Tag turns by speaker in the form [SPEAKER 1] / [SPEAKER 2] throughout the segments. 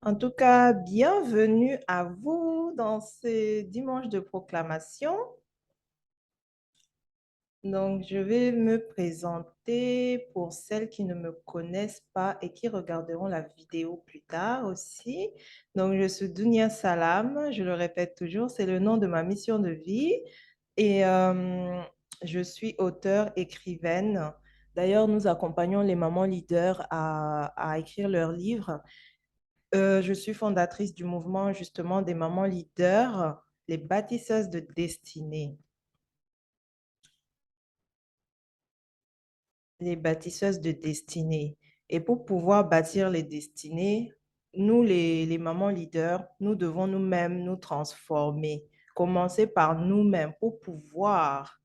[SPEAKER 1] En tout cas, bienvenue à vous dans ce dimanche de proclamation. Donc, je vais me présenter pour celles qui ne me connaissent pas et qui regarderont la vidéo plus tard aussi. Donc, je suis Dounia Salam, je le répète toujours, c'est le nom de ma mission de vie. Et je suis auteure, écrivaine. D'ailleurs, nous accompagnons les mamans leaders à écrire leurs livres. Je suis fondatrice du mouvement justement des mamans leaders, les bâtisseuses de destinée. Les bâtisseuses de destinée. Et pour pouvoir bâtir les destinées, nous, les mamans leaders, nous devons nous-mêmes nous transformer, commencer par nous-mêmes pour pouvoir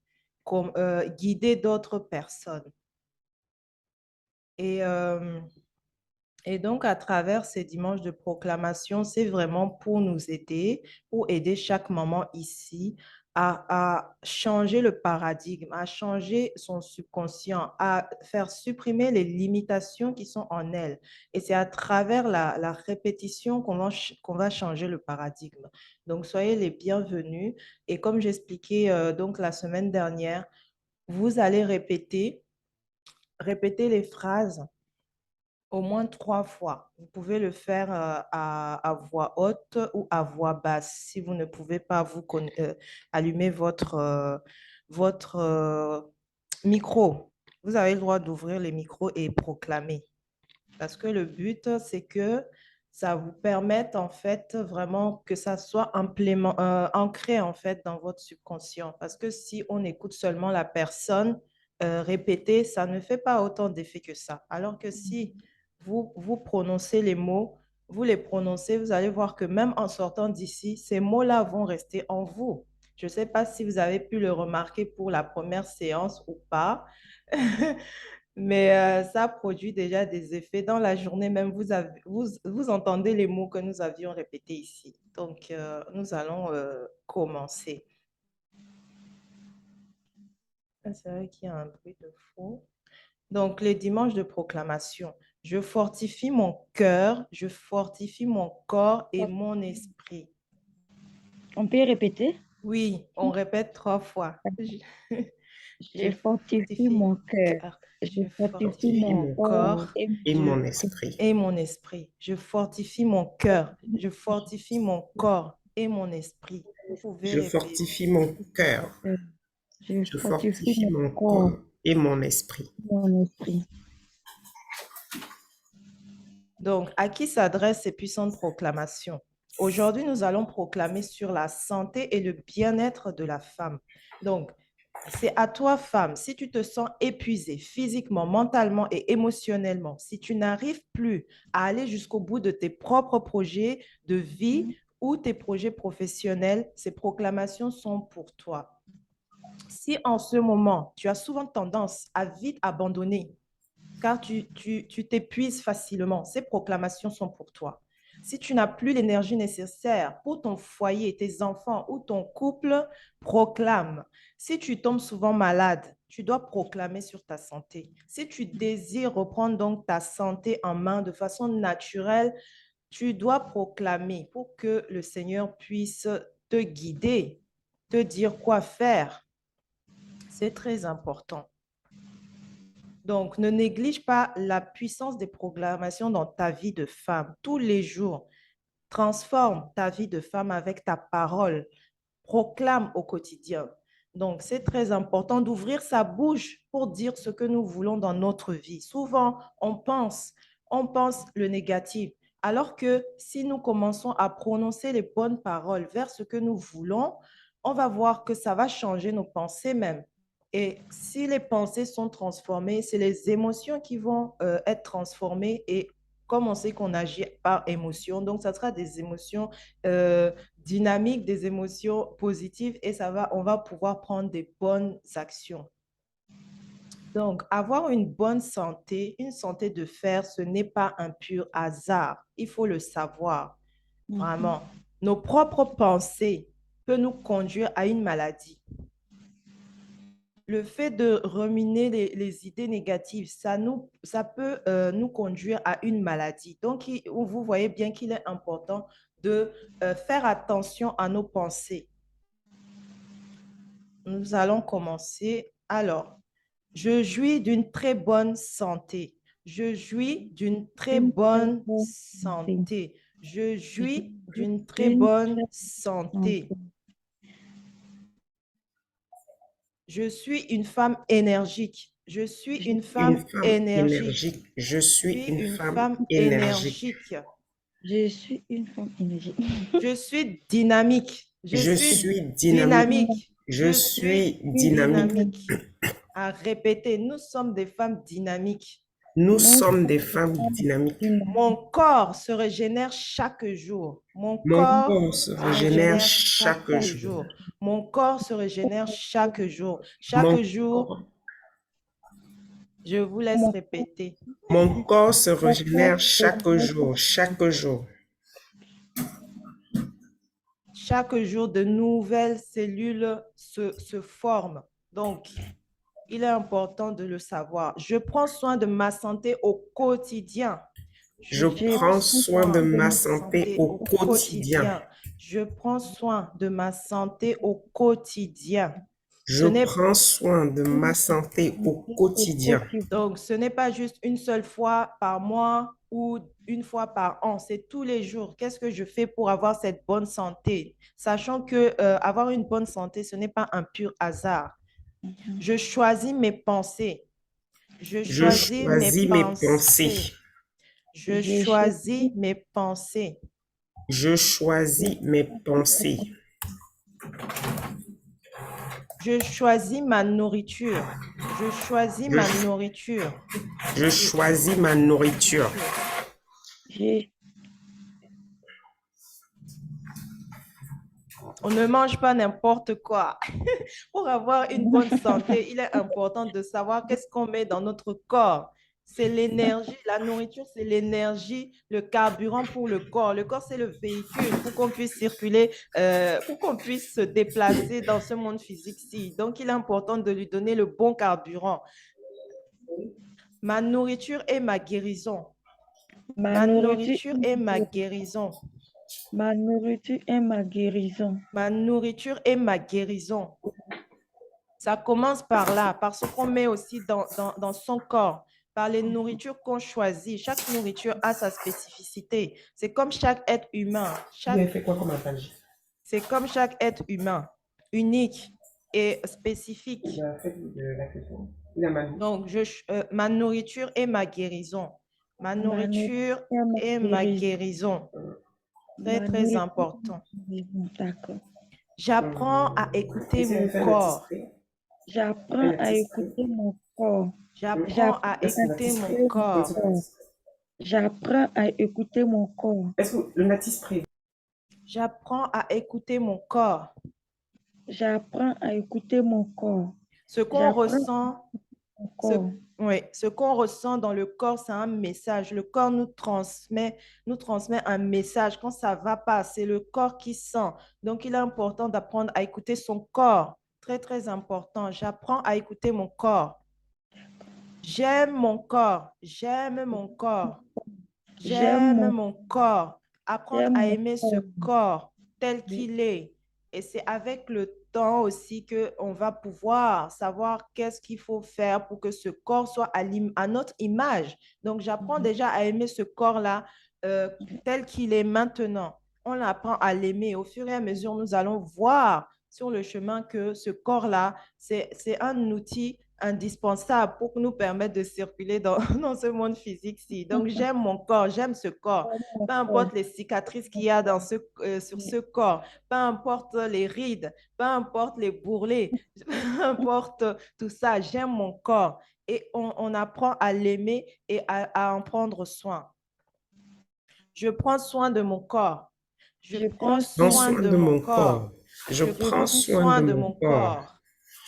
[SPEAKER 1] guider d'autres personnes. Et Et donc, à travers ces dimanches de proclamation, c'est vraiment pour nous aider, pour aider chaque maman ici à changer le paradigme, à changer son subconscient, à faire supprimer les limitations qui sont en elle. Et c'est à travers la répétition qu'on va changer le paradigme. Donc, soyez les bienvenus. Et comme j'expliquais donc la semaine dernière, vous allez répéter les phrases au moins 3 fois. Vous pouvez le faire à voix haute ou à voix basse. Si vous ne pouvez pas allumer votre micro, vous avez le droit d'ouvrir les micros et proclamer. Parce que le but, c'est que ça vous permette en fait vraiment que ça soit ancré en fait dans votre subconscient. Parce que si on écoute seulement la personne répéter, ça ne fait pas autant d'effet que ça. Alors que si vous prononcez les mots, vous les prononcez, vous allez voir que même en sortant d'ici, ces mots-là vont rester en vous. Je ne sais pas si vous avez pu le remarquer pour la première séance ou pas. Mais ça produit déjà des effets. Dans la journée même, vous entendez les mots que nous avions répétés ici. Donc, nous allons commencer. Ah, c'est vrai qu'il y a un bruit de fond. Donc, les dimanches de proclamation, je fortifie mon cœur, je fortifie mon corps et mon esprit.
[SPEAKER 2] On peut répéter?
[SPEAKER 1] Oui, on répète 3 fois.
[SPEAKER 2] Je
[SPEAKER 1] Je
[SPEAKER 2] fortifie
[SPEAKER 1] fortifie
[SPEAKER 2] mon
[SPEAKER 1] mon
[SPEAKER 2] cœur,
[SPEAKER 1] cœur,
[SPEAKER 2] je
[SPEAKER 1] je
[SPEAKER 2] fortifie
[SPEAKER 3] Fortifie
[SPEAKER 2] mon
[SPEAKER 3] mon
[SPEAKER 1] fortifie mon
[SPEAKER 3] corps
[SPEAKER 2] corps
[SPEAKER 1] corps,
[SPEAKER 2] et
[SPEAKER 3] et
[SPEAKER 1] je
[SPEAKER 3] mon esprit.
[SPEAKER 1] et mon esprit. Je fortifie mon cœur, je fortifie mon corps et mon esprit. Vous pouvez
[SPEAKER 3] Je
[SPEAKER 1] répéter.
[SPEAKER 3] fortifie mon cœur.
[SPEAKER 2] je
[SPEAKER 3] Je
[SPEAKER 2] fortifie
[SPEAKER 3] fortifie
[SPEAKER 2] mon
[SPEAKER 3] mon
[SPEAKER 2] corps
[SPEAKER 3] corps et mon esprit.
[SPEAKER 2] et mon esprit.
[SPEAKER 1] Donc, à qui s'adressent ces puissantes proclamations? Aujourd'hui, nous allons proclamer sur la santé et le bien-être de la femme. Donc, c'est à toi, femme, si tu te sens épuisée physiquement, mentalement et émotionnellement, si tu n'arrives plus à aller jusqu'au bout de tes propres projets de vie ou tes projets professionnels, ces proclamations sont pour toi. Si en ce moment, tu as souvent tendance à vite abandonner, car tu t'épuises facilement. Ces proclamations sont pour toi. Si tu n'as plus l'énergie nécessaire pour ton foyer, tes enfants ou ton couple, proclame. Si tu tombes souvent malade, tu dois proclamer sur ta santé. Si tu désires reprendre donc ta santé en main de façon naturelle, tu dois proclamer pour que le Seigneur puisse te guider, te dire quoi faire. C'est très important. Donc, ne néglige pas la puissance des proclamations dans ta vie de femme. Tous les jours, transforme ta vie de femme avec ta parole. Proclame au quotidien. Donc, c'est très important d'ouvrir sa bouche pour dire ce que nous voulons dans notre vie. Souvent, on pense le négatif, alors que si nous commençons à prononcer les bonnes paroles vers ce que nous voulons, on va voir que ça va changer nos pensées même. Et si les pensées sont transformées, c'est les émotions qui vont être transformées. Et comme on sait qu'on agit par émotion, donc ça sera des émotions dynamiques, des émotions positives et on va pouvoir prendre des bonnes actions. Donc, avoir une bonne santé, une santé de fer, ce n'est pas un pur hasard. Il faut le savoir, vraiment. Nos propres pensées peuvent nous conduire à une maladie. le fait de ruminer les idées négatives, ça peut nous conduire à une maladie. Donc, vous voyez bien qu'il est important de faire attention à nos pensées. Nous allons commencer. Alors, je jouis d'une très bonne santé. Je jouis d'une très
[SPEAKER 2] Une très
[SPEAKER 1] bonne
[SPEAKER 2] bonne santé.
[SPEAKER 1] santé. Je
[SPEAKER 2] Je
[SPEAKER 1] jouis
[SPEAKER 2] suis
[SPEAKER 1] d'une très
[SPEAKER 2] d'une
[SPEAKER 1] bonne
[SPEAKER 2] très
[SPEAKER 1] santé.
[SPEAKER 2] santé.
[SPEAKER 1] Je suis une femme énergique. Je suis
[SPEAKER 2] Je
[SPEAKER 1] une
[SPEAKER 3] Une
[SPEAKER 1] femme
[SPEAKER 3] femme
[SPEAKER 1] énergique.
[SPEAKER 3] énergique. Je
[SPEAKER 1] Je
[SPEAKER 3] suis
[SPEAKER 1] suis
[SPEAKER 3] une
[SPEAKER 1] une
[SPEAKER 3] femme
[SPEAKER 1] femme
[SPEAKER 3] énergique.
[SPEAKER 1] énergique.
[SPEAKER 2] je suis une femme énergique.
[SPEAKER 1] Je suis dynamique. Je
[SPEAKER 3] Je
[SPEAKER 1] suis
[SPEAKER 3] suis dynamique.
[SPEAKER 1] dynamique.
[SPEAKER 3] Je
[SPEAKER 1] Je
[SPEAKER 3] suis
[SPEAKER 1] suis
[SPEAKER 3] dynamique.
[SPEAKER 1] dynamique. À répéter, nous sommes des femmes dynamiques.
[SPEAKER 3] Nous
[SPEAKER 2] Nous
[SPEAKER 3] sommes des
[SPEAKER 2] sommes
[SPEAKER 3] femmes dynamiques.
[SPEAKER 1] Mon corps se régénère chaque jour. Mon
[SPEAKER 3] Mon
[SPEAKER 1] corps
[SPEAKER 3] corps se
[SPEAKER 1] se
[SPEAKER 3] régénère
[SPEAKER 1] régénère
[SPEAKER 3] chaque
[SPEAKER 1] chaque
[SPEAKER 3] jour.
[SPEAKER 1] jour. Mon corps se régénère chaque jour.
[SPEAKER 3] Mon
[SPEAKER 1] Chaque jour,
[SPEAKER 3] corps,
[SPEAKER 1] je vous laisse
[SPEAKER 2] mon
[SPEAKER 1] répéter.
[SPEAKER 3] mon corps se
[SPEAKER 2] corps
[SPEAKER 3] régénère
[SPEAKER 2] se
[SPEAKER 3] chaque jour.
[SPEAKER 2] régénère.
[SPEAKER 3] Chaque jour.
[SPEAKER 1] Chaque jour, de nouvelles cellules se forment. Donc, il est important de le savoir. Je prends soin de ma santé au quotidien. Je
[SPEAKER 3] Je
[SPEAKER 2] Je
[SPEAKER 1] prends
[SPEAKER 3] prends
[SPEAKER 2] prends
[SPEAKER 3] soin
[SPEAKER 1] soin
[SPEAKER 3] de
[SPEAKER 2] soin de
[SPEAKER 1] de
[SPEAKER 3] ma
[SPEAKER 2] ma
[SPEAKER 1] ma
[SPEAKER 3] santé
[SPEAKER 1] santé
[SPEAKER 3] au
[SPEAKER 1] au
[SPEAKER 3] quotidien.
[SPEAKER 1] quotidien. Je prends soin de ma santé au quotidien. Ce
[SPEAKER 3] Je
[SPEAKER 1] n'est
[SPEAKER 3] prends soin de ma santé au
[SPEAKER 2] santé au
[SPEAKER 3] quotidien.
[SPEAKER 2] quotidien.
[SPEAKER 1] donc ce n'est pas juste une seule fois par mois ou une fois par an, c'est tous les jours. Qu'est-ce que je fais pour avoir cette bonne santé? Sachant que avoir une bonne santé, ce n'est pas un pur hasard.
[SPEAKER 2] Mhm.
[SPEAKER 1] Je choisis mes pensées. Je
[SPEAKER 3] Je
[SPEAKER 1] choisis mes
[SPEAKER 3] choisis mes
[SPEAKER 1] pensées.
[SPEAKER 3] pensées.
[SPEAKER 1] Je
[SPEAKER 2] Je choisis
[SPEAKER 1] choisis mes pensées.
[SPEAKER 3] Je choisis mes pensées.
[SPEAKER 1] Je choisis ma nourriture. Je choisis
[SPEAKER 3] Je,
[SPEAKER 1] ma nourriture.
[SPEAKER 3] je choisis ma nourriture.
[SPEAKER 2] je
[SPEAKER 1] On ne mange pas n'importe quoi. Pour avoir une bonne santé, il est important de savoir qu'est-ce qu'on met dans notre corps. C'est l'énergie, la nourriture, c'est l'énergie, le carburant pour le corps. Le corps, c'est le véhicule pour qu'on puisse circuler, pour qu'on puisse se déplacer dans ce monde physique-ci. Donc, il est important de lui donner le bon carburant. Ma nourriture est ma guérison.
[SPEAKER 2] ma
[SPEAKER 1] Ma
[SPEAKER 2] nourriture
[SPEAKER 1] nourriture est ma guérison.
[SPEAKER 2] ma nourriture est ma guérison.
[SPEAKER 1] Ma nourriture est ma guérison. Ça commence par là, par ce qu'on met aussi dans son corps, par les nourritures qu'on choisit. Chaque nourriture a sa spécificité. C'est comme chaque être humain.
[SPEAKER 3] Vous avez fait quoi comme page?
[SPEAKER 1] C'est comme chaque être humain, unique et spécifique.
[SPEAKER 3] Il a fait de la question. Il a mal.
[SPEAKER 1] Donc, ma nourriture est ma guérison. Ma
[SPEAKER 2] Ma nourriture
[SPEAKER 1] nourriture
[SPEAKER 2] est ma
[SPEAKER 1] est ma
[SPEAKER 2] guérison.
[SPEAKER 1] guérison. Très,
[SPEAKER 2] Ma
[SPEAKER 1] très
[SPEAKER 2] nourriture est
[SPEAKER 1] important.
[SPEAKER 2] ma guérison. D'accord.
[SPEAKER 1] J'apprends à écouter
[SPEAKER 3] Essayez
[SPEAKER 1] mon
[SPEAKER 3] de faire le
[SPEAKER 1] corps.
[SPEAKER 3] titre.
[SPEAKER 2] J'apprends
[SPEAKER 3] Le
[SPEAKER 2] à
[SPEAKER 3] titre.
[SPEAKER 2] écouter mon corps.
[SPEAKER 1] J'apprends
[SPEAKER 2] J'apprends
[SPEAKER 1] à
[SPEAKER 2] à
[SPEAKER 3] Est-ce que le
[SPEAKER 1] écouter
[SPEAKER 3] natif
[SPEAKER 1] mon
[SPEAKER 2] écouter mon
[SPEAKER 3] Comme
[SPEAKER 1] corps.
[SPEAKER 3] c'est
[SPEAKER 2] corps. J'apprends à écouter mon corps.
[SPEAKER 3] Est-ce que le natif prévu?
[SPEAKER 1] J'apprends à écouter mon corps.
[SPEAKER 2] J'apprends à écouter mon corps.
[SPEAKER 1] Ce qu'on
[SPEAKER 2] J'apprends
[SPEAKER 1] ressent,
[SPEAKER 2] mon
[SPEAKER 1] ce,
[SPEAKER 2] corps.
[SPEAKER 1] oui, ce qu'on ressent dans le corps, c'est un message. Le corps nous transmet un message. Quand ça ne va pas, c'est le corps qui sent. Donc, il est important d'apprendre à écouter son corps. Très, très important. J'apprends à écouter mon corps. J'aime mon corps. J'aime mon corps.
[SPEAKER 2] J'aime
[SPEAKER 1] J'aime
[SPEAKER 2] mon,
[SPEAKER 1] mon corps. Apprendre
[SPEAKER 2] j'aime
[SPEAKER 1] à
[SPEAKER 2] mon
[SPEAKER 1] aimer ce
[SPEAKER 2] corps.
[SPEAKER 1] corps tel
[SPEAKER 2] Oui.
[SPEAKER 1] qu'il est. Et c'est avec le temps aussi qu'on va pouvoir savoir qu'est-ce qu'il faut faire pour que ce corps soit à notre image. Donc, j'apprends déjà à aimer ce corps-là tel qu'il est maintenant. On apprend à l'aimer. Au fur et à mesure, nous allons voir sur le chemin que ce corps-là, c'est un outil indispensable pour nous permettre de circuler dans ce monde physique-ci. Donc, j'aime mon corps, j'aime ce corps.
[SPEAKER 2] J'aime mon
[SPEAKER 1] Peu
[SPEAKER 2] corps.
[SPEAKER 1] importe les cicatrices qu'il y a sur ce corps, peu importe les rides, peu importe les bourrelets, peu importe tout ça, j'aime mon corps. Et on apprend à l'aimer et à en prendre soin. Je prends soin de mon corps. Je
[SPEAKER 2] Je
[SPEAKER 1] prends
[SPEAKER 2] prends
[SPEAKER 3] Prends
[SPEAKER 2] soin
[SPEAKER 1] soin
[SPEAKER 3] soin
[SPEAKER 1] de
[SPEAKER 3] de
[SPEAKER 1] mon
[SPEAKER 3] mon
[SPEAKER 1] corps.
[SPEAKER 3] corps. Je
[SPEAKER 1] Je
[SPEAKER 2] Je
[SPEAKER 3] prends
[SPEAKER 1] prends
[SPEAKER 2] prends
[SPEAKER 3] soin
[SPEAKER 1] soin
[SPEAKER 3] de
[SPEAKER 1] de
[SPEAKER 3] mon
[SPEAKER 1] mon
[SPEAKER 3] corps.
[SPEAKER 1] corps.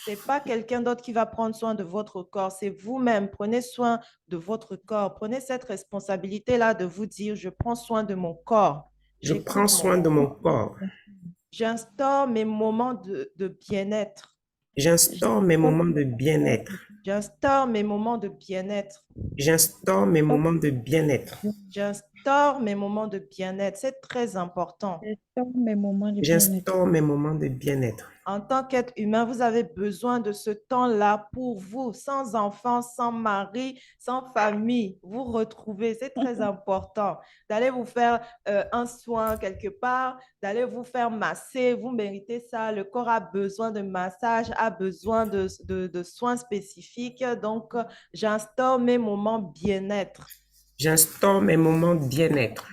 [SPEAKER 1] Ce n'est pas quelqu'un d'autre qui va prendre soin de votre corps, c'est vous-même. Prenez soin de votre corps. Prenez cette responsabilité-là de vous dire, je prends soin de mon corps.
[SPEAKER 3] Je prends
[SPEAKER 1] J'écoute mon
[SPEAKER 3] soin de
[SPEAKER 1] corps.
[SPEAKER 3] mon corps.
[SPEAKER 1] J'instaure mes moments de bien-être.
[SPEAKER 3] J'instaure mes moments de bien-être.
[SPEAKER 1] J'instaure mes moments de bien-être.
[SPEAKER 3] J'instaure mes moments de bien-être.
[SPEAKER 1] J'instaure mes moments de bien-être. C'est très important.
[SPEAKER 2] J'instaure mes moments de bien-être.
[SPEAKER 3] J'instaure mes moments de bien-être.
[SPEAKER 1] En tant qu'être humain, vous avez besoin de ce temps-là pour vous, sans enfants, sans mari, sans famille. Vous retrouvez, c'est très important d'aller vous faire un soin quelque part, d'aller vous faire masser. Vous méritez ça. Le corps a besoin de massage, a besoin de soins spécifiques. Donc, j'instaure mes moments bien-être.
[SPEAKER 3] J'instaure mes moments de bien-être.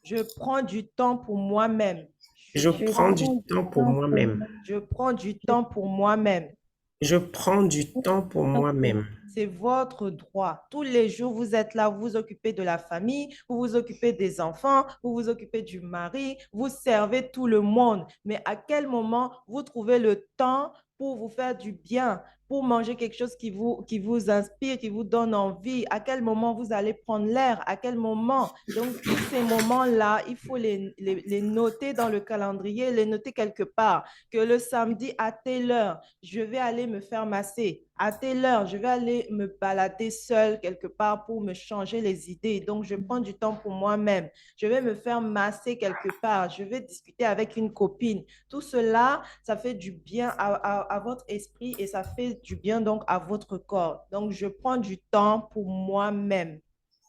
[SPEAKER 1] Je prends du temps pour moi-même.
[SPEAKER 3] Je prends du temps pour moi-même.
[SPEAKER 1] Je prends du temps pour moi-même.
[SPEAKER 3] Je prends du temps pour moi-même.
[SPEAKER 1] C'est votre droit. Tous les jours, vous êtes là, vous vous occupez de la famille, vous vous occupez des enfants, vous vous occupez du mari, vous servez tout le monde. Mais à quel moment vous trouvez le temps pour vous faire du bien, pour manger quelque chose qui vous inspire, qui vous donne envie? À quel moment vous allez prendre l'air? À quel moment? Donc, tous ces moments-là, il faut les noter dans le calendrier, les noter quelque part. Que le samedi à telle heure, je vais aller me faire masser. À telle heure, je vais aller me balader seule quelque part pour me changer les idées. Donc, je prends du temps pour moi-même. Je vais me faire masser quelque part. Je vais discuter avec une copine. Tout cela, ça fait du bien à votre esprit et ça fait du bien donc à votre corps. Donc, je prends du temps pour moi-même.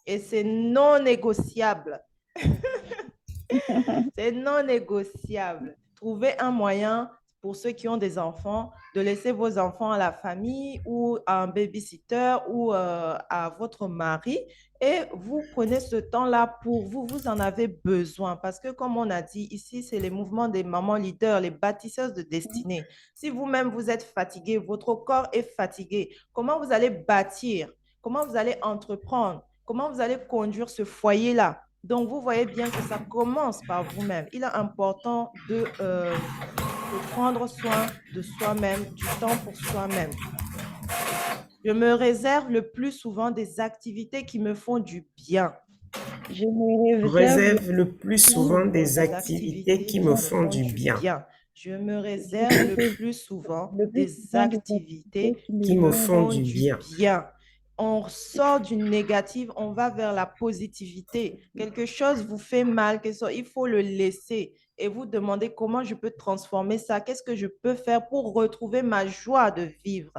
[SPEAKER 1] Et c'est non négociable. C'est non négociable. Trouvez un moyen pour ceux qui ont des enfants de laisser vos enfants à la famille ou à un babysitter ou à votre mari et vous prenez ce temps-là pour vous. Vous en avez besoin parce que comme on a dit ici, c'est les mouvements des mamans leaders, les bâtisseuses de destinée. Si vous-même vous êtes fatigué, votre corps est fatigué, comment vous allez bâtir? Comment vous allez entreprendre? Comment vous allez conduire ce foyer-là? Donc, vous voyez bien que ça commence par vous-même. Il est important de prendre soin de soi-même, du temps pour soi-même. Je me réserve le plus souvent des activités qui me font du bien.
[SPEAKER 2] Je me
[SPEAKER 3] Je
[SPEAKER 2] réserve
[SPEAKER 3] réserve le plus souvent des activités qui me font du bien.
[SPEAKER 1] Je me réserve le plus souvent
[SPEAKER 2] le plus
[SPEAKER 1] des
[SPEAKER 2] souvent des activités
[SPEAKER 1] activités
[SPEAKER 2] qui
[SPEAKER 3] Qui
[SPEAKER 1] qui
[SPEAKER 3] me
[SPEAKER 1] me
[SPEAKER 2] me
[SPEAKER 3] font
[SPEAKER 1] font
[SPEAKER 3] du
[SPEAKER 1] du
[SPEAKER 3] bien.
[SPEAKER 1] bien. On sort d'une négative, on va vers la positivité. Quelque chose vous fait mal, il faut le laisser et vous demander comment je peux transformer ça, qu'est-ce que je peux faire pour retrouver ma joie de vivre.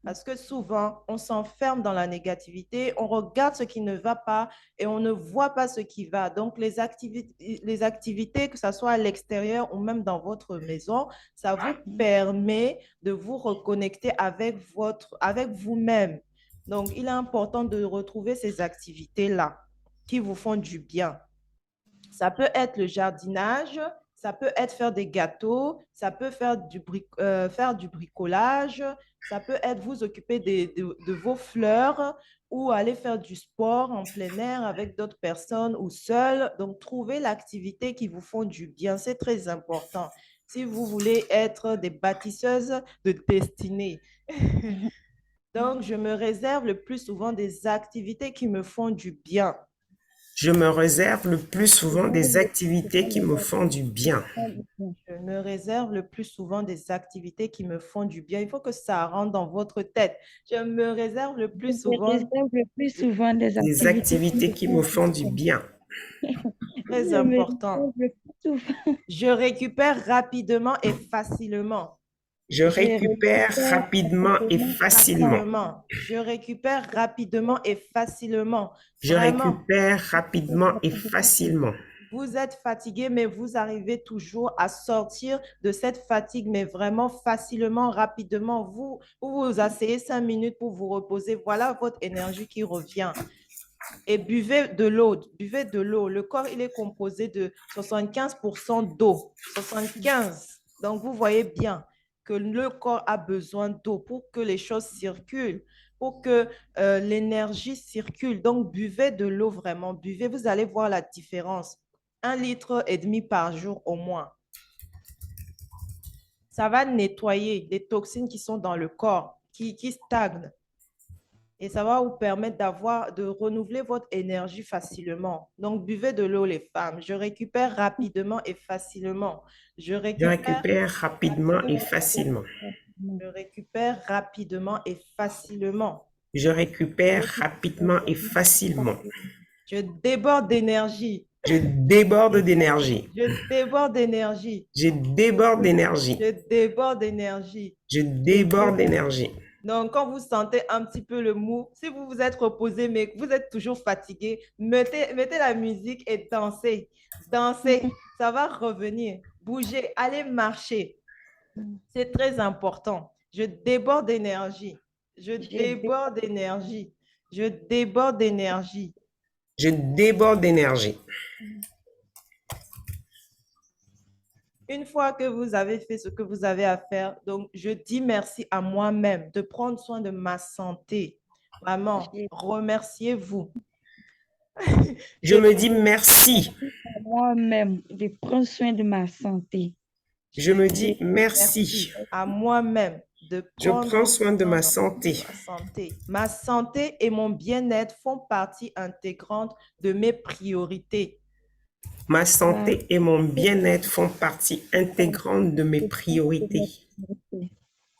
[SPEAKER 1] Parce que souvent, on s'enferme dans la négativité, on regarde ce qui ne va pas et on ne voit pas ce qui va. Donc, les activités, que ce soit à l'extérieur ou même dans votre maison, ça vous permet de vous reconnecter avec vous-même. Donc, il est important de retrouver ces activités-là qui vous font du bien. Ça peut être le jardinage, ça peut être faire des gâteaux, ça peut faire du bricolage, ça peut être vous occuper de vos fleurs ou aller faire du sport en plein air avec d'autres personnes ou seul. Donc, trouvez l'activité qui vous font du bien, c'est très important. Si vous voulez être des bâtisseuses de destinée. Donc, je me réserve le plus souvent des activités qui me font du bien.
[SPEAKER 3] Je me réserve le plus souvent des activités qui me font du bien.
[SPEAKER 1] Je me réserve le plus souvent des activités qui me font du bien. Il faut que ça rentre dans votre tête. Je me réserve le
[SPEAKER 2] Je
[SPEAKER 1] plus
[SPEAKER 2] me
[SPEAKER 1] souvent,
[SPEAKER 2] réserve le plus souvent des
[SPEAKER 3] Des
[SPEAKER 2] activités qui
[SPEAKER 3] activités
[SPEAKER 2] me
[SPEAKER 3] qui
[SPEAKER 2] font
[SPEAKER 3] me
[SPEAKER 2] du
[SPEAKER 3] font du
[SPEAKER 2] bien.
[SPEAKER 3] bien.
[SPEAKER 1] très
[SPEAKER 2] Je me
[SPEAKER 1] important.
[SPEAKER 2] réserve le plus souvent.
[SPEAKER 1] Je récupère rapidement et facilement.
[SPEAKER 3] Je
[SPEAKER 2] Je
[SPEAKER 3] récupère
[SPEAKER 2] récupère
[SPEAKER 3] rapidement et
[SPEAKER 2] rapidement.
[SPEAKER 3] facilement.
[SPEAKER 1] Facilement. Je récupère rapidement et facilement.
[SPEAKER 3] Je
[SPEAKER 1] Vraiment.
[SPEAKER 3] récupère rapidement et facilement.
[SPEAKER 1] Vous êtes fatigué, mais vous arrivez toujours à sortir de cette fatigue, mais vraiment facilement, rapidement. Vous vous asseyez 5 minutes pour vous reposer. Voilà votre énergie qui revient. Et buvez de l'eau. Buvez de l'eau. Le corps, il est composé de 75% d'eau. 75. Donc, vous voyez bien que le corps a besoin d'eau pour que les choses circulent, pour que l'énergie circule. Donc, buvez de l'eau vraiment. Buvez, vous allez voir la différence. 1,5 litre par jour au moins. Ça va nettoyer les toxines qui sont dans le corps, qui stagnent. Et ça va vous permettre de renouveler votre énergie facilement. Donc, buvez de l'eau, les femmes. Je récupère rapidement et facilement. Je
[SPEAKER 3] Je
[SPEAKER 1] récupère
[SPEAKER 3] récupère rapidement et facilement.
[SPEAKER 1] Je récupère rapidement et facilement.
[SPEAKER 3] Je récupère rapidement et facilement.
[SPEAKER 1] Je déborde d'énergie.
[SPEAKER 3] Je déborde d'énergie.
[SPEAKER 1] Je déborde d'énergie.
[SPEAKER 3] Je déborde d'énergie.
[SPEAKER 1] Je déborde d'énergie.
[SPEAKER 3] Je déborde d'énergie.
[SPEAKER 1] Donc, quand vous sentez un petit peu le mou, si vous vous êtes reposé, mais que vous êtes toujours fatigué, mettez la musique et dansez. Dansez, ça va revenir. Bougez, allez marcher. C'est très important. Je déborde d'énergie. Je déborde d'énergie. Je déborde d'énergie.
[SPEAKER 3] Je déborde d'énergie.
[SPEAKER 1] Une fois que vous avez fait ce que vous avez à faire, donc je dis merci à moi-même de prendre soin de ma santé. Vraiment, remerciez-vous.
[SPEAKER 3] Je me dis merci.
[SPEAKER 2] Moi-même, je prends soin de ma santé.
[SPEAKER 3] Je me dis merci.
[SPEAKER 1] À moi-même de
[SPEAKER 3] Je prends soin de ma santé.
[SPEAKER 1] Ma santé et mon bien-être font partie intégrante de mes priorités.
[SPEAKER 3] Ma santé et mon bien-être font partie intégrante de mes priorités.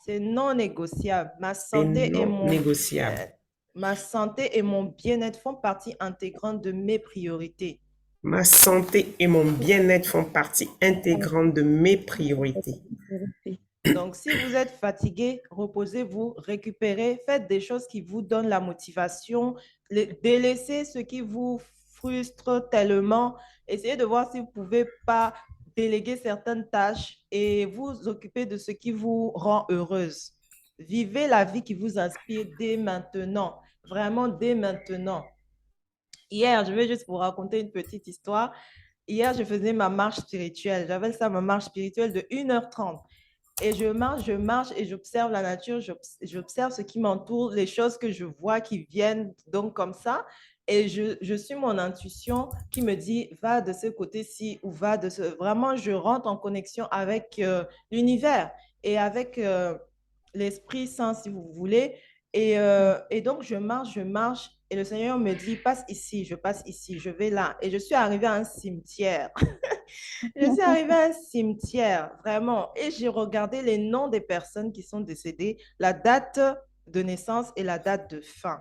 [SPEAKER 1] C'est non négociable.
[SPEAKER 3] C'est non négociable.
[SPEAKER 1] Ma santé et mon bien-être font partie intégrante de mes priorités.
[SPEAKER 3] Ma santé et mon bien-être font partie intégrante de mes priorités.
[SPEAKER 1] Donc, si vous êtes fatigué, reposez-vous, récupérez, faites des choses qui vous donnent la motivation, délaissez ce qui vous frustre tellement. Essayez de voir si vous ne pouvez pas déléguer certaines tâches et vous occuper de ce qui vous rend heureuse. Vivez la vie qui vous inspire dès maintenant, vraiment dès maintenant. Hier, je vais juste vous raconter une petite histoire. Hier, je faisais ma marche spirituelle. J'avais ça, ma marche spirituelle de 1h30. Et je marche et j'observe la nature, j'observe ce qui m'entoure, les choses que je vois qui viennent donc comme ça. Et je suis mon intuition qui me dit, va de ce côté-ci ou va de ce... Vraiment, je rentre en connexion avec l'univers et avec l'Esprit Saint, si vous voulez. Et donc, je marche et le Seigneur me dit, passe ici, je passe ici, je vais là. Et je suis arrivée à un cimetière. Je suis arrivée à un cimetière, vraiment, et j'ai regardé les noms des personnes qui sont décédées, la date de naissance et la date de fin.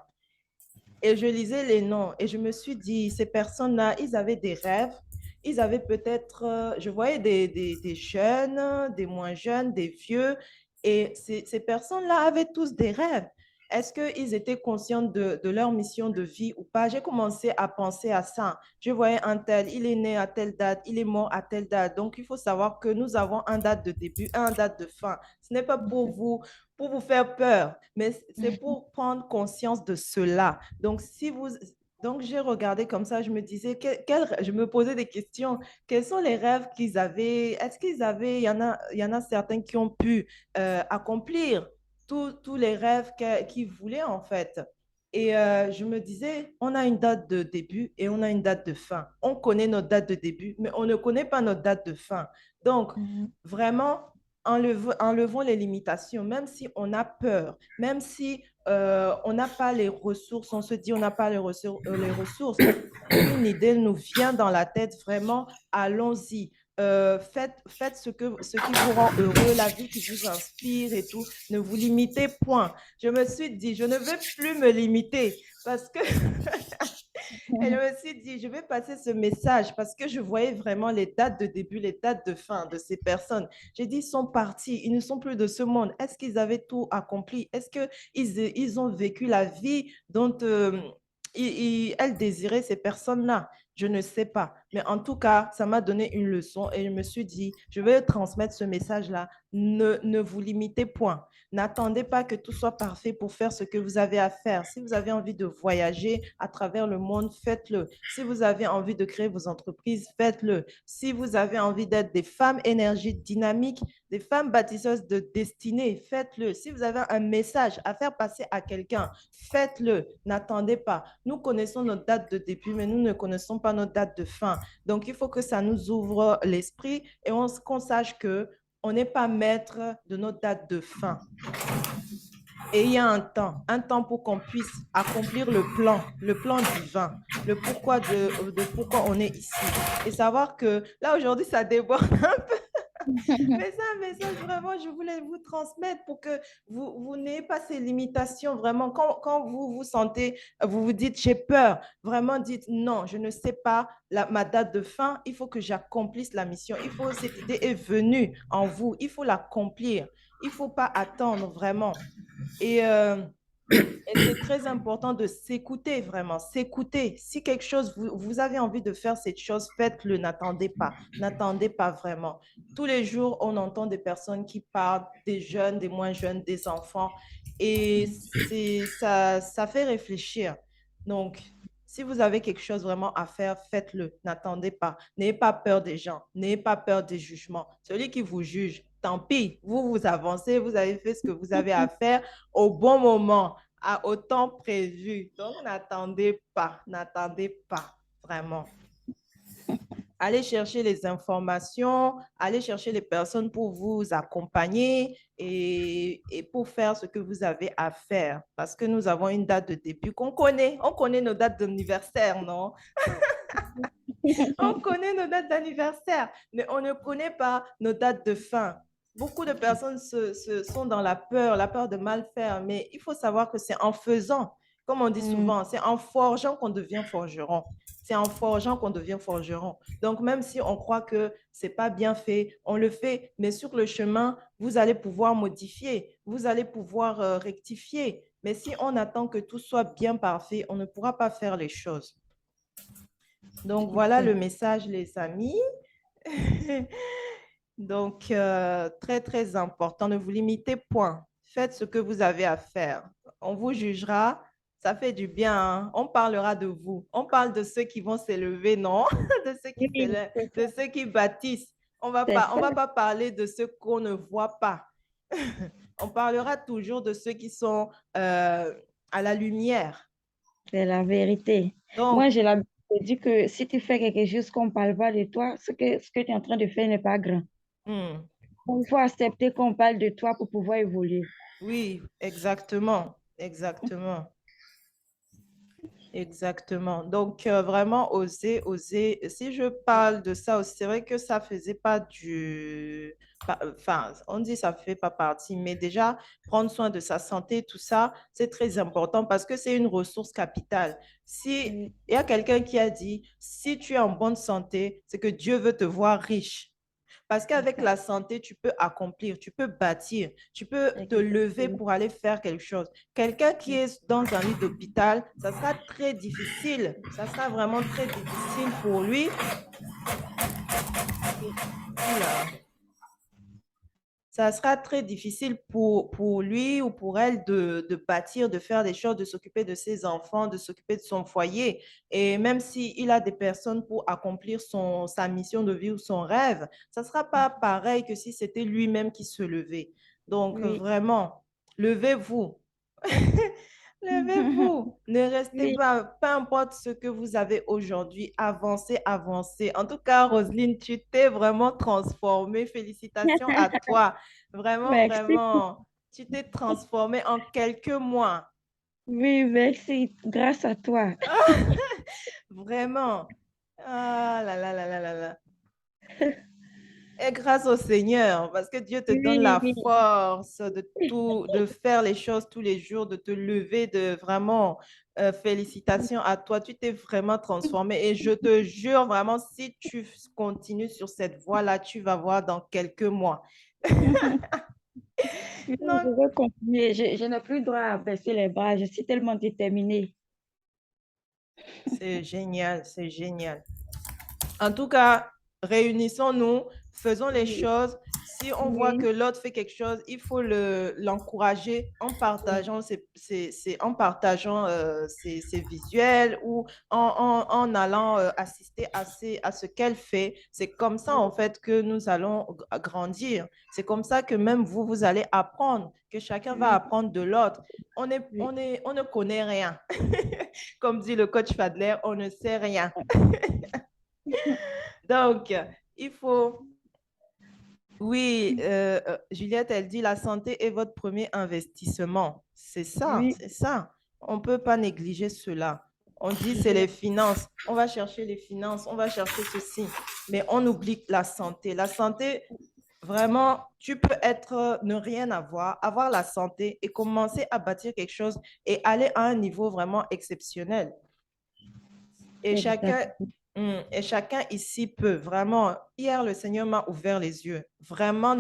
[SPEAKER 1] Et je lisais les noms et je me suis dit, ces personnes-là, ils avaient des rêves, ils avaient peut-être, je voyais des jeunes, des moins jeunes, des vieux, et ces personnes-là avaient tous des rêves. Est-ce qu'ils étaient conscients de leur mission de vie ou pas? J'ai commencé à penser à ça. Je voyais un tel, il est né à telle date, il est mort à telle date. Donc, il faut savoir que nous avons un date de début, un date de fin. Ce n'est pas pour vous faire peur, mais c'est pour prendre conscience de cela. Donc, donc, j'ai regardé comme ça, je me disais, je me posais des questions. Quels sont les rêves qu'ils avaient? Est-ce qu'ils avaient, il y en a certains qui ont pu accomplir tous les rêves qu'ils voulaient en fait. Et je me disais, on a une date de début et on a une date de fin. On connaît notre date de début, mais on ne connaît pas notre date de fin. Donc, vraiment, enlevons les limitations, même si on a peur, même si on n'a pas les ressources, on se dit on n'a pas les ressources. Une idée nous vient dans la tête, vraiment, allons-y. Faites ce qui vous rend heureux, la vie qui vous inspire et tout. Ne vous limitez point. Je me suis dit, je ne veux plus me limiter parce que et je me suis dit, je vais passer ce message parce que je voyais vraiment les dates de début, les dates de fin de ces personnes. J'ai dit, ils sont partis, ils ne sont plus de ce monde. Est-ce qu'ils avaient tout accompli? Est-ce qu'ils ont vécu la vie dont elles désiraient, ces personnes-là? Je ne sais pas. Mais en tout cas, ça m'a donné une leçon et je me suis dit, je vais transmettre ce message-là. Ne vous limitez point. N'attendez pas que tout soit parfait pour faire ce que vous avez à faire. Si vous avez envie de voyager à travers le monde, faites-le. Si vous avez envie de créer vos entreprises, faites-le. Si vous avez envie d'être des femmes énergiques dynamiques, des femmes bâtisseuses de destinée, faites-le. Si vous avez un message à faire passer à quelqu'un, faites-le. N'attendez pas. Nous connaissons notre date de début, mais nous ne connaissons pas notre date de fin. Donc, il faut que ça nous ouvre l'esprit et qu'on sache que on n'est pas maître de notre date de fin. Et il y a un temps pour qu'on puisse accomplir le plan divin, le pourquoi de pourquoi on est ici. Et savoir que là, aujourd'hui, ça déborde un peu. Mais c'est un message vraiment, je voulais vous transmettre pour que vous n'ayez pas ces limitations. Vraiment, quand vous vous sentez, vous vous dites, j'ai peur, vraiment dites, non, je ne sais pas ma date de fin, il faut que j'accomplisse la mission. Cette idée est venue en vous, il faut l'accomplir. Il ne faut pas attendre vraiment. Et c'est très important de s'écouter, vraiment, s'écouter. Si quelque chose, vous avez envie de faire cette chose, faites-le, n'attendez pas vraiment. Tous les jours, on entend des personnes qui parlent, des jeunes, des moins jeunes, des enfants, et ça fait réfléchir. Donc, si vous avez quelque chose vraiment à faire, faites-le, n'attendez pas. N'ayez pas peur des gens, n'ayez pas peur des jugements. Celui qui vous juge, tant pis, vous avancez, vous avez fait ce que vous avez à faire au bon moment, au temps prévu. Donc, n'attendez pas, vraiment. Allez chercher les informations, allez chercher les personnes pour vous accompagner et pour faire ce que vous avez à faire. Parce que nous avons une date de début qu'on connaît. On connaît nos dates d'anniversaire, non? On connaît nos dates d'anniversaire, mais on ne connaît pas nos dates de fin. Beaucoup de personnes sont dans la peur de mal faire, mais il faut savoir que c'est en faisant, comme on dit souvent, c'est en forgeant qu'on devient forgeron. C'est en forgeant qu'on devient forgeron. Donc, même si on croit que ce n'est pas bien fait, on le fait, mais sur le chemin, vous allez pouvoir modifier, vous allez pouvoir rectifier. Mais si on attend que tout soit bien parfait, on ne pourra pas faire les choses. Donc, voilà le message, les amis. Donc, très, très important. Ne vous limitez point. Faites ce que vous avez à faire. On vous jugera. Ça fait du bien. Hein? On parlera de vous. On parle de ceux qui vont s'élever, non? De ceux qui
[SPEAKER 2] Oui,
[SPEAKER 1] s'élèvent,
[SPEAKER 2] c'est
[SPEAKER 1] de
[SPEAKER 2] ça.
[SPEAKER 1] ceux qui bâtissent.
[SPEAKER 2] C'est
[SPEAKER 1] On
[SPEAKER 2] ça.
[SPEAKER 1] va pas parler de ceux qu'on ne voit pas. On parlera toujours de ceux qui sont à la lumière.
[SPEAKER 2] C'est la vérité. Moi,
[SPEAKER 1] Donc,
[SPEAKER 2] j'ai l'habitude de dire que si tu fais quelque chose qu'on ne parle pas de toi, ce que tu es en train de faire n'est pas grand.
[SPEAKER 1] hmm,
[SPEAKER 2] Il faut accepter qu'on parle de toi pour pouvoir évoluer.
[SPEAKER 1] oui, exactement. Exactement. Exactement. Donc, vraiment, oser, oser. Si je parle de ça aussi, c'est vrai que ça faisait pas enfin, on dit ça fait pas partie, mais déjà, prendre soin de sa santé, tout ça, c'est très important parce que c'est une ressource capitale. Si
[SPEAKER 2] Oui.
[SPEAKER 1] il y a quelqu'un qui a dit, si tu es en bonne santé, c'est que Dieu veut te voir riche. Parce qu'avec la santé, tu peux accomplir, tu peux bâtir, tu peux te lever
[SPEAKER 2] Exactement.
[SPEAKER 1] pour aller faire quelque chose. Quelqu'un qui est dans un lit d'hôpital, ça sera très difficile. Ça sera vraiment très difficile pour lui. Oula. Ça sera très difficile pour lui ou pour elle de bâtir, de faire des choses, de s'occuper de ses enfants, de s'occuper de son foyer. Et même s'il a des personnes pour accomplir sa mission de vie ou son rêve, ça ne sera pas pareil que si c'était lui-même qui se levait. Donc,
[SPEAKER 2] Oui.
[SPEAKER 1] vraiment, levez-vous. Levez-vous, ne restez
[SPEAKER 2] Oui.
[SPEAKER 1] pas, peu importe ce que vous avez aujourd'hui, avancez, avancez. En tout cas, Roselyne, tu t'es vraiment transformée. Félicitations à toi. Vraiment,
[SPEAKER 2] Merci.
[SPEAKER 1] vraiment, tu t'es transformée en quelques mois.
[SPEAKER 2] Oui, merci. Grâce à toi.
[SPEAKER 1] Vraiment. Ah là là là là là là. Et grâce au Seigneur, parce que Dieu te donne
[SPEAKER 2] Oui,
[SPEAKER 1] la
[SPEAKER 2] oui.
[SPEAKER 1] force de tout, de faire les choses tous les jours, de te lever, de vraiment, félicitations à toi. Tu t'es vraiment transformé et je te jure vraiment, si tu continues sur cette voie-là, tu vas voir dans quelques mois.
[SPEAKER 2] Oui, je
[SPEAKER 1] Donc,
[SPEAKER 2] veux continuer. Je n'ai plus droit à baisser les bras. Je suis tellement déterminée.
[SPEAKER 1] c'est génial, c'est génial. En tout cas, réunissons-nous, faisons les
[SPEAKER 2] Oui,
[SPEAKER 1] choses. Si on voit que
[SPEAKER 2] oui,
[SPEAKER 1] l'autre fait quelque chose, il faut l'encourager en
[SPEAKER 2] oui,
[SPEAKER 1] partageant, en partageant ses visuels ou en allant assister à ce qu'elle fait. C'est comme ça, en fait, que nous allons grandir. C'est comme ça que même vous, vous allez apprendre, que chacun va
[SPEAKER 2] oui,
[SPEAKER 1] apprendre de l'autre.
[SPEAKER 2] oui.
[SPEAKER 1] On ne connaît rien. Comme dit le coach Fadler, on ne sait rien. Donc, il faut, Oui, Juliette, elle dit la santé est votre premier investissement. C'est ça,
[SPEAKER 2] Oui,
[SPEAKER 1] c'est ça. On ne peut pas négliger cela. On dit c'est les finances. On va chercher les finances, on va chercher ceci. Mais on oublie la santé. La santé, vraiment, tu peux être, ne rien avoir la santé et commencer à bâtir quelque chose et aller à un niveau vraiment exceptionnel. Et
[SPEAKER 2] exact.
[SPEAKER 1] chacun, et chacun ici peut vraiment. Hier, le Seigneur m'a ouvert les yeux. Vraiment,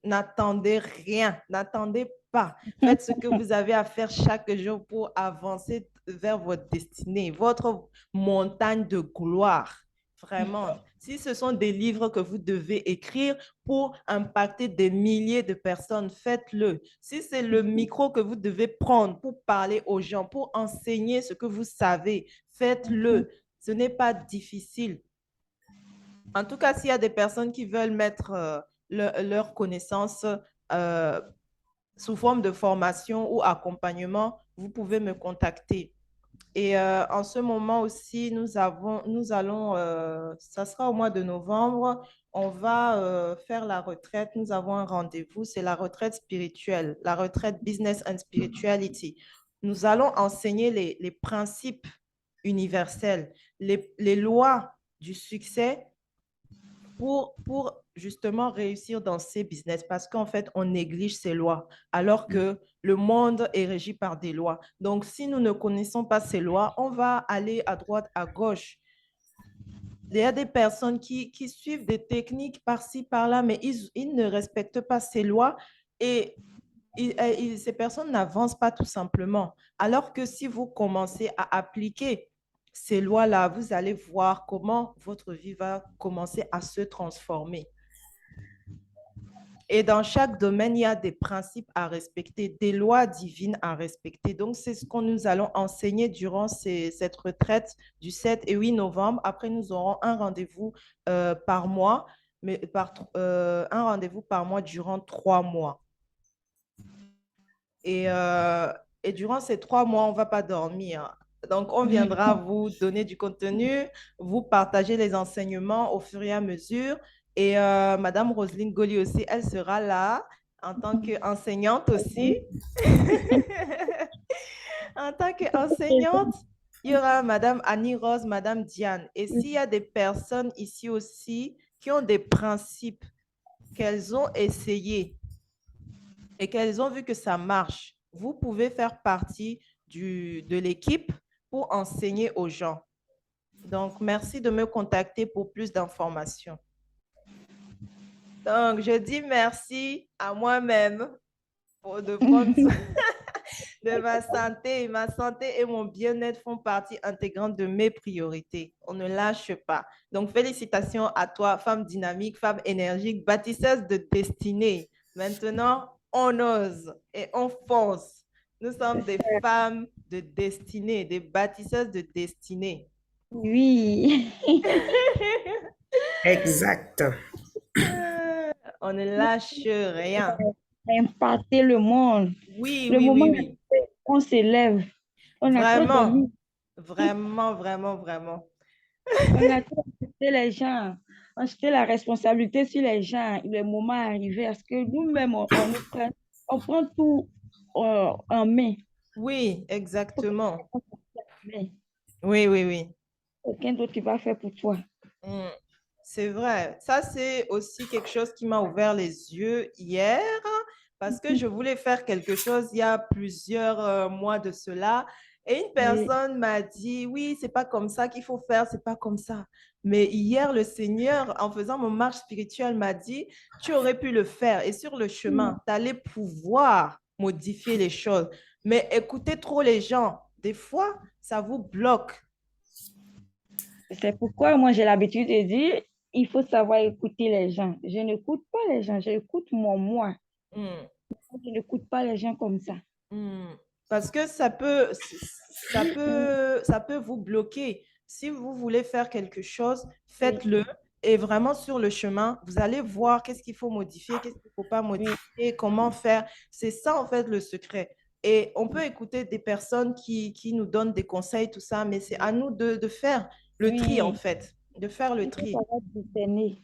[SPEAKER 1] n'attendez rien, n'attendez pas. Faites ce que vous avez à faire chaque jour pour avancer vers votre destinée, votre montagne de gloire. Vraiment. Si ce sont des livres que vous devez écrire pour impacter des milliers de personnes, faites-le. Si c'est le micro que vous devez prendre pour parler aux gens, pour enseigner ce que vous savez, faites-le. Ce n'est pas difficile. En tout cas, s'il y a des personnes qui veulent mettre leurs connaissances euh, sous forme de formation ou accompagnement, vous pouvez me contacter. Et en ce moment aussi, nous allons, ça sera au mois de novembre, on va faire la retraite. Nous avons un rendez-vous, c'est la retraite spirituelle, la retraite Business and Spirituality. Nous allons enseigner les principes universels, les lois du succès pour justement réussir dans ces business parce qu'en fait, on néglige ces lois alors que le monde est régi par des lois. Donc, si nous ne connaissons pas ces lois, on va aller à droite, à gauche. Il y a des personnes qui suivent des techniques par-ci, par-là, mais ils ne respectent pas ces lois et ces personnes n'avancent pas tout simplement. Alors que si vous commencez à appliquer ces lois-là, vous allez voir comment votre vie va commencer à se transformer. Et dans chaque domaine, il y a des principes à respecter, des lois divines à respecter. Donc, c'est ce que nous allons enseigner durant cette retraite du 7 et 8 novembre. Après, nous aurons un rendez-vous par mois, mais un rendez-vous par mois durant 3 mois. Et durant ces 3 mois, on ne va pas dormir. Donc, on viendra vous donner du contenu, vous partager les enseignements au fur et à mesure. Et Madame Roselyne Goli aussi, elle sera là en tant qu'enseignante aussi. En tant qu'enseignante, il y aura Madame Annie Rose, Madame Diane. Et s'il y a des personnes ici aussi qui ont des principes qu'elles ont essayés et qu'elles ont vu que ça marche, vous pouvez faire partie de l'équipe pour enseigner aux gens. Donc, merci de me contacter pour plus d'informations. Donc, je dis merci à moi-même de prendre soin de ma santé. Ma santé et mon bien-être font partie intégrante de mes priorités. On ne lâche pas. Donc, félicitations à toi, femme dynamique, femme énergique, bâtisseuse de destinée. Maintenant, on ose et on fonce. Nous sommes des femmes de destinée, des bâtisseuses de destinée.
[SPEAKER 2] Oui.
[SPEAKER 3] Exact.
[SPEAKER 1] On ne lâche rien.
[SPEAKER 2] Impacter le monde.
[SPEAKER 1] Oui,
[SPEAKER 2] Le
[SPEAKER 1] oui,
[SPEAKER 2] moment
[SPEAKER 1] oui,
[SPEAKER 2] où
[SPEAKER 1] oui.
[SPEAKER 2] on s'élève, on a trop
[SPEAKER 1] Vraiment,
[SPEAKER 2] dormi,
[SPEAKER 1] vraiment, vraiment, vraiment.
[SPEAKER 2] on a trop accepté les gens, on a jeté la responsabilité sur les gens. Le moment est arrivé à ce que nous-mêmes, on prend tout en main.
[SPEAKER 1] Oui,
[SPEAKER 2] Faut que
[SPEAKER 1] exactement.
[SPEAKER 2] on prenne en main.
[SPEAKER 1] Oui, oui, oui.
[SPEAKER 2] Aucun d'autre qui va faire pour toi.
[SPEAKER 1] Mm. C'est vrai. Ça, c'est aussi quelque chose qui m'a ouvert les yeux hier parce que je voulais faire quelque chose il y a plusieurs mois de cela. Et une
[SPEAKER 2] Oui,
[SPEAKER 1] personne m'a dit, oui, c'est pas comme ça qu'il faut faire, c'est pas comme ça. Mais hier, le Seigneur, en faisant mon marche spirituelle, m'a dit, tu aurais pu le faire. Et sur le chemin, tu allais pouvoir modifier les choses. Mais écoutez trop les gens. Des fois, ça vous bloque.
[SPEAKER 2] c'est pourquoi moi j'ai l'habitude de dire, il faut savoir écouter les gens. Je n'écoute pas les gens, j'écoute mon moi.
[SPEAKER 1] Mm.
[SPEAKER 2] Je n'écoute pas les gens comme ça.
[SPEAKER 1] Hmm. Parce que ça peut vous bloquer. Si vous voulez faire quelque chose,
[SPEAKER 2] Oui,
[SPEAKER 1] faites-le. Et vraiment sur le chemin, vous allez voir qu'est-ce qu'il faut modifier, qu'est-ce qu'il ne faut pas
[SPEAKER 2] oui,
[SPEAKER 1] modifier, comment faire. C'est ça en fait le secret. Et on peut écouter des personnes qui nous donnent des conseils, tout ça, mais c'est à nous de faire le tri en
[SPEAKER 2] oui.
[SPEAKER 1] fait, de faire le
[SPEAKER 2] Il faut
[SPEAKER 1] tri.
[SPEAKER 2] savoir discerner.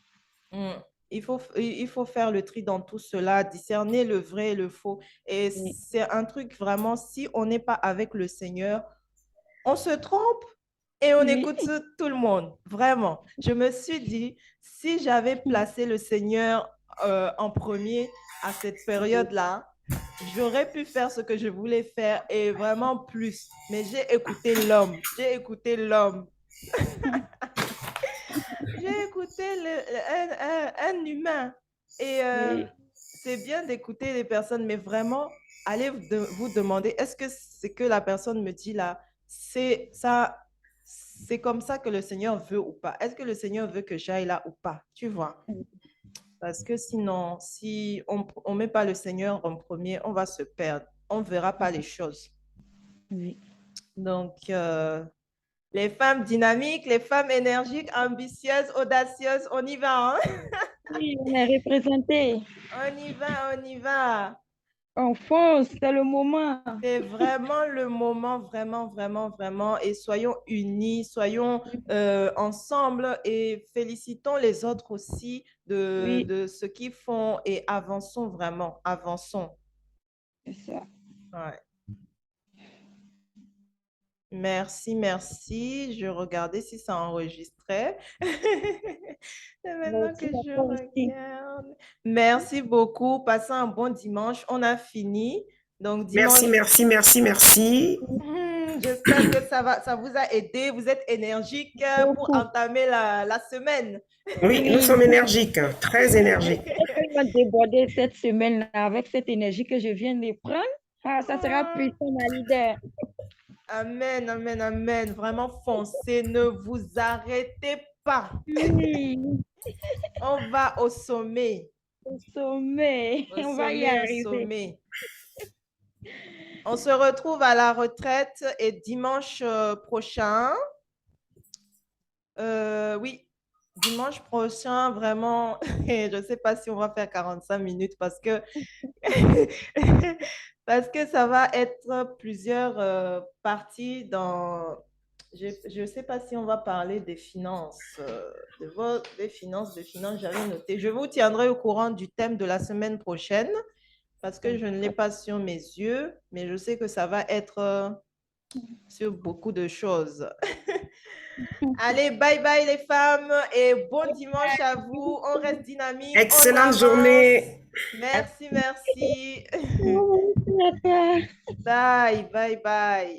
[SPEAKER 1] Hmm. Il faut faire le tri dans tout cela, discerner le vrai et le faux. Et
[SPEAKER 2] Oui.
[SPEAKER 1] c'est un truc vraiment, si on n'est pas avec le Seigneur, on se trompe et on
[SPEAKER 2] Oui.
[SPEAKER 1] écoute tout le monde. Vraiment. Je me suis dit, si j'avais placé le Seigneur en premier à cette période-là, j'aurais pu faire ce que je voulais faire et vraiment plus. Mais j'ai écouté l'homme. J'ai écouté l'homme. J'ai écouté un humain. Et
[SPEAKER 2] Oui.
[SPEAKER 1] c'est bien d'écouter les personnes, mais vraiment, allez vous demander, est-ce que ce que la personne me dit là, c'est ça, c'est comme ça que le Seigneur veut ou pas? Est-ce que le Seigneur veut que j'aille là ou pas? Tu vois? Parce que sinon, si on ne met pas le Seigneur en premier, on va se perdre. On ne verra pas les choses.
[SPEAKER 2] Oui.
[SPEAKER 1] Donc, les femmes dynamiques, les femmes énergiques, ambitieuses, audacieuses, on y va, hein?
[SPEAKER 2] Oui, on est représenté.
[SPEAKER 1] On y va, on y va.
[SPEAKER 2] On fonce, c'est le moment.
[SPEAKER 1] C'est vraiment le moment, vraiment, vraiment, vraiment. Et soyons unis, soyons ensemble et félicitons les autres aussi
[SPEAKER 2] Oui,
[SPEAKER 1] de ce qu'ils font et avançons vraiment, avançons.
[SPEAKER 2] c'est ça.
[SPEAKER 1] Ouais. Merci, merci. Je regardais si ça enregistrait. C'est
[SPEAKER 2] Moi
[SPEAKER 1] maintenant que
[SPEAKER 2] aussi,
[SPEAKER 1] je
[SPEAKER 2] moi aussi.
[SPEAKER 1] regarde. Merci beaucoup. Passez un bon dimanche. On a fini. Donc,
[SPEAKER 3] Merci,
[SPEAKER 1] dimanche.
[SPEAKER 3] merci, merci, merci.
[SPEAKER 1] J'espère que ça vous a aidé. Vous êtes énergique pour
[SPEAKER 2] Beaucoup.
[SPEAKER 1] entamer la semaine.
[SPEAKER 3] Oui, nous
[SPEAKER 2] Oui,
[SPEAKER 3] sommes énergiques, hein, très
[SPEAKER 2] je
[SPEAKER 3] énergiques.
[SPEAKER 2] vais tellement déborder cette semaine avec cette énergie que je viens de prendre. Ah, ça sera puissant, ma leader.
[SPEAKER 1] Amen, amen, amen. Vraiment, foncez. Ne vous arrêtez pas.
[SPEAKER 2] Oui,
[SPEAKER 1] On va au sommet.
[SPEAKER 2] au sommet.
[SPEAKER 1] Au
[SPEAKER 2] On va y
[SPEAKER 1] sommet, au
[SPEAKER 2] arriver.
[SPEAKER 1] sommet. On se retrouve à la retraite et dimanche prochain. Oui, dimanche prochain, vraiment, je ne sais pas si on va faire 45 minutes parce que ça va être plusieurs parties dans... Je ne sais pas si on va parler des finances, des finances, j'avais noté. Je vous tiendrai au courant du thème de la semaine prochaine parce que je ne l'ai pas sur mes yeux, mais je sais que ça va être sur beaucoup de choses. Allez, bye bye les femmes et bon dimanche à vous. On reste dynamique, on
[SPEAKER 3] Excellente
[SPEAKER 1] avance.
[SPEAKER 3] journée.
[SPEAKER 1] Merci, merci.
[SPEAKER 2] Merci à toi.
[SPEAKER 1] Bye, bye, bye.